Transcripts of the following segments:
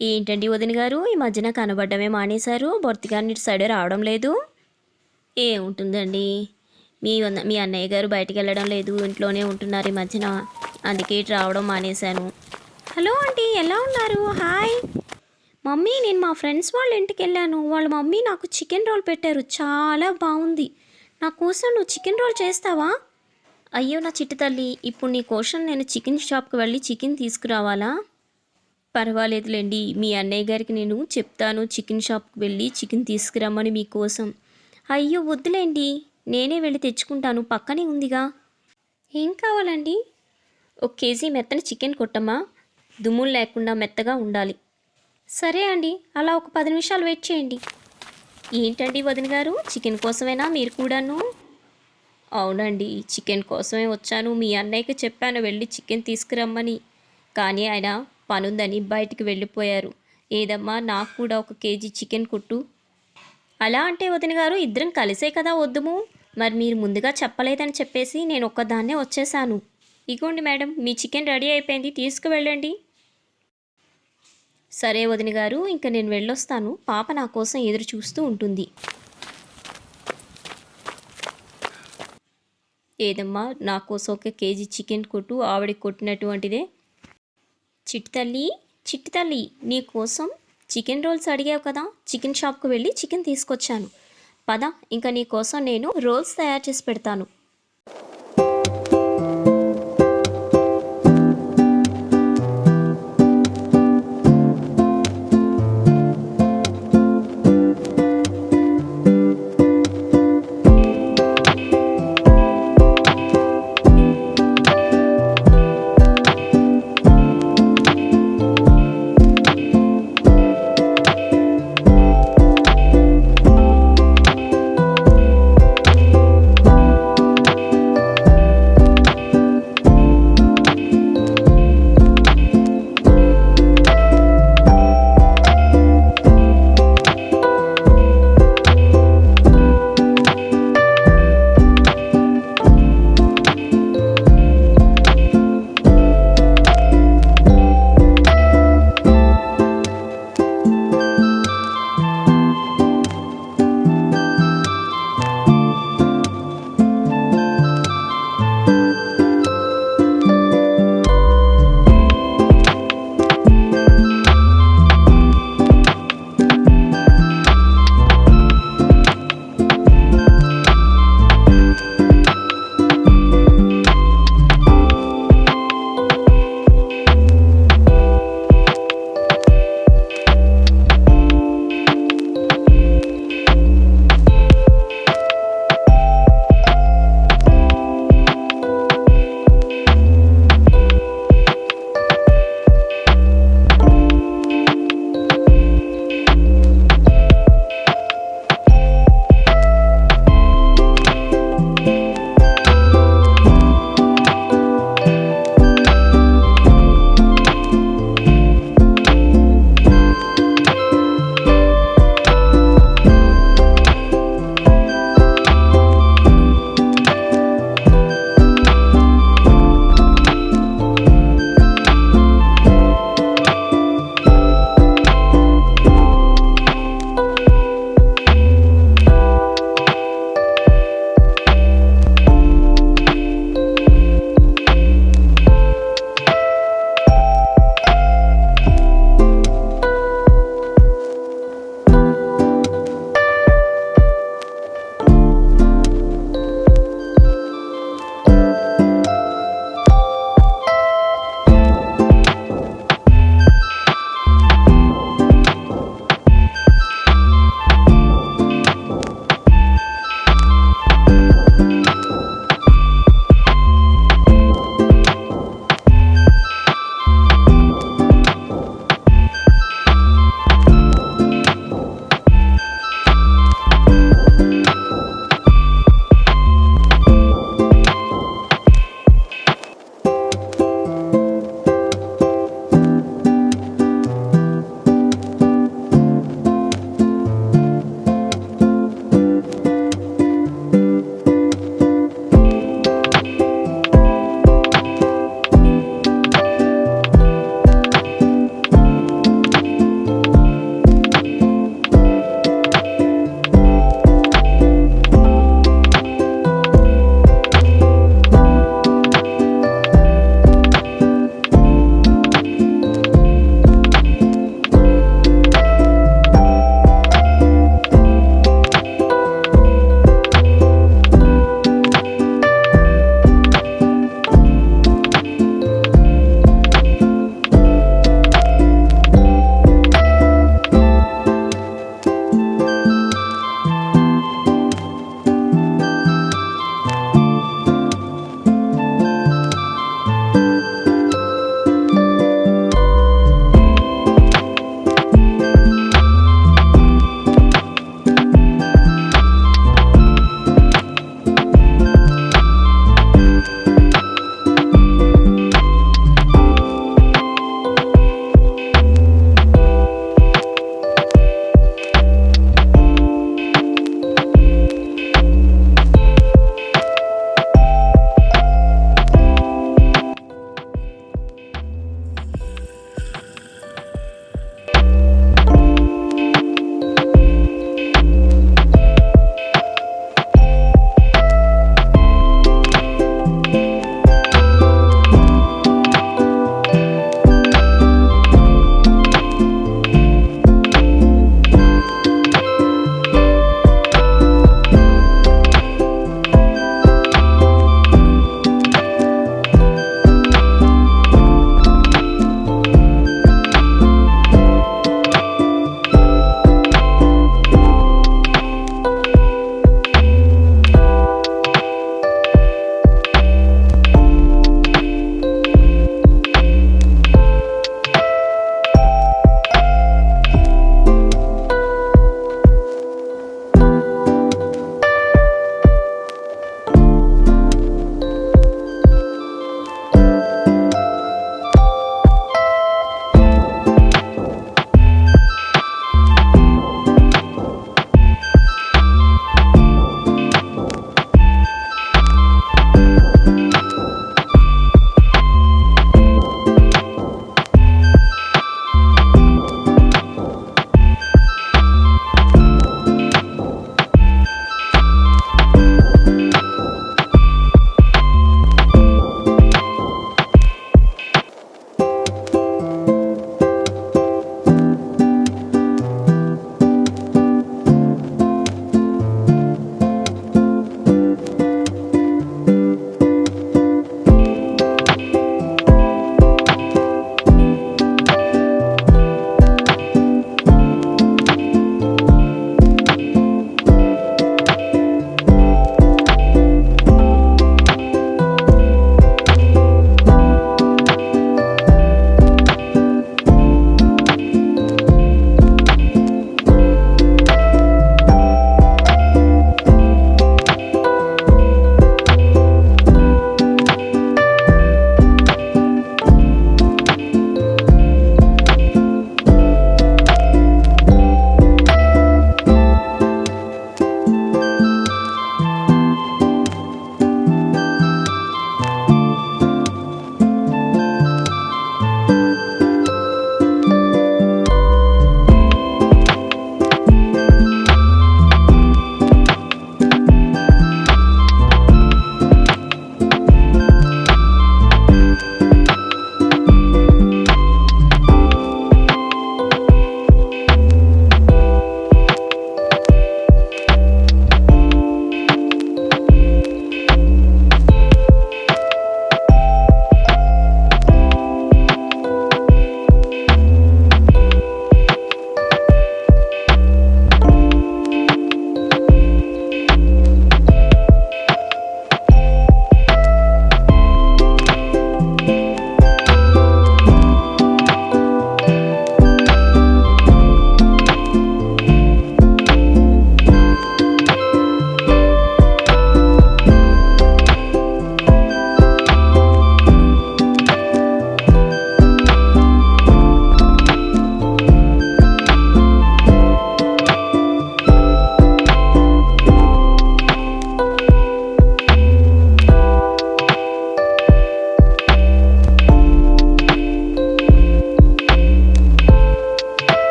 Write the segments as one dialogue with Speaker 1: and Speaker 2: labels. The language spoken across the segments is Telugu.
Speaker 1: ఏంటండి వదిన గారు ఈ మధ్యన కనబడ్డమే మానేశారు? బొర్తిగాని ఇటు సైడే రావడం లేదు. ఏముంటుందండి, మీ అన్నయ్య గారు బయటికి వెళ్ళడం లేదు, ఇంట్లోనే ఉంటున్నారు ఈ మధ్యన. అందుకే ఇటు రావడం మానేశాను. హలో ఆంటీ, ఎలా ఉన్నారు? హాయ్ మమ్మీ, నేను మా ఫ్రెండ్స్ వాళ్ళ ఇంటికి వెళ్ళాను. వాళ్ళ మమ్మీ నాకు చికెన్ రోల్ పెట్టారు, చాలా బాగుంది. నా కోసం నువ్వు చికెన్ రోల్ చేస్తావా? అయ్యో నా చిట్టి తల్లి, ఇప్పుడు నీ కోసం నేను చికెన్ షాప్కి వెళ్ళి చికెన్ తీసుకురావాలా? పర్వాలేదులేండి, మీ అన్నయ్య గారికి నేను చెప్తాను చికెన్ షాప్కి వెళ్ళి చికెన్ తీసుకురమ్మని మీకోసం. అయ్యో వద్దులేండి, నేనే వెళ్ళి తెచ్చుకుంటాను, పక్కనే ఉందిగా. ఏం కావాలండి? 1 కేజీ మెత్తని చికెన్ కొట్టమ్మా, దుమ్ములు లేకుండా మెత్తగా ఉండాలి. సరే అండి, అలా ఒక 10 నిమిషాలు వెయిట్ చేయండి. ఏంటండి వదిన గారు, చికెన్ కోసమేనా మీరు కూడాను? అవునండి, చికెన్ కోసమే వచ్చాను. మీ అన్నయ్యకి చెప్పాను వెళ్ళి చికెన్ తీసుకురమ్మని, కానీ ఆయన పనుందని బయటికి వెళ్ళిపోయారు. ఏదమ్మా, నాకు కూడా 1 కేజీ చికెన్ కొట్టు. అలా అంటే వదిన గారు, ఇద్దరం కలిసే కదా వద్దుము. మరి మీరు ముందుగా చెప్పలేదని చెప్పేసి నేను ఒక్కదాన్నే వచ్చేసాను. ఇగోండి మేడం, మీ చికెన్ రెడీ అయిపోయింది, తీసుకువెళ్ళండి. సరే వదిన గారు, ఇంక నేను వెళ్ళొస్తాను. పాప నా కోసం ఎదురు చూస్తూ ఉంటుంది. ఏదమ్మా, నా కోసం 1 కేజీ చికెన్ కొట్టు, ఆవిడకి కొట్టినటువంటిదే. చిట్టి తల్లి, చిట్టి తల్లి, నీ కోసం చికెన్ రోల్స్ అడిగావు కదా, చికెన్ షాప్కి వెళ్ళి చికెన్ తీసుకొచ్చాను. పద, ఇంకా నీ కోసం నేను రోల్స్ తయారు చేసి పెడతాను.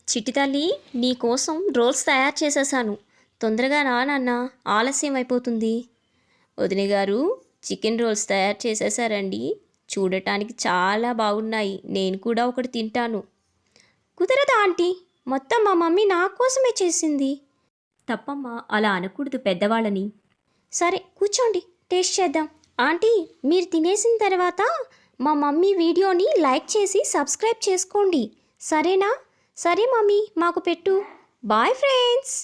Speaker 1: చిట్టి తల్లి, నీకోసం రోల్స్ తయారు చేసేసాను. తొందరగా రా నాన్న, ఆలస్యం అయిపోతుంది. వదిన గారు, చికెన్ రోల్స్ తయారు చేసేసారండి. చూడటానికి చాలా బాగున్నాయి. నేను కూడా ఒకటి తింటాను. కుదరదా ఆంటీ, మొత్తం మా మమ్మీ నా కోసమే చేసింది. తప్పమ్మా, అలా అనకూడదు పెద్దవాళ్ళని. సరే కూర్చోండి, టేస్ట్ చేద్దాం. ఆంటీ, మీరు తినేసిన తర్వాత మా మమ్మీ వీడియోని లైక్ చేసి సబ్స్క్రైబ్ చేసుకోండి, సరేనా? సరే మమ్మీ, మాకు పెట్టు. Bye friends.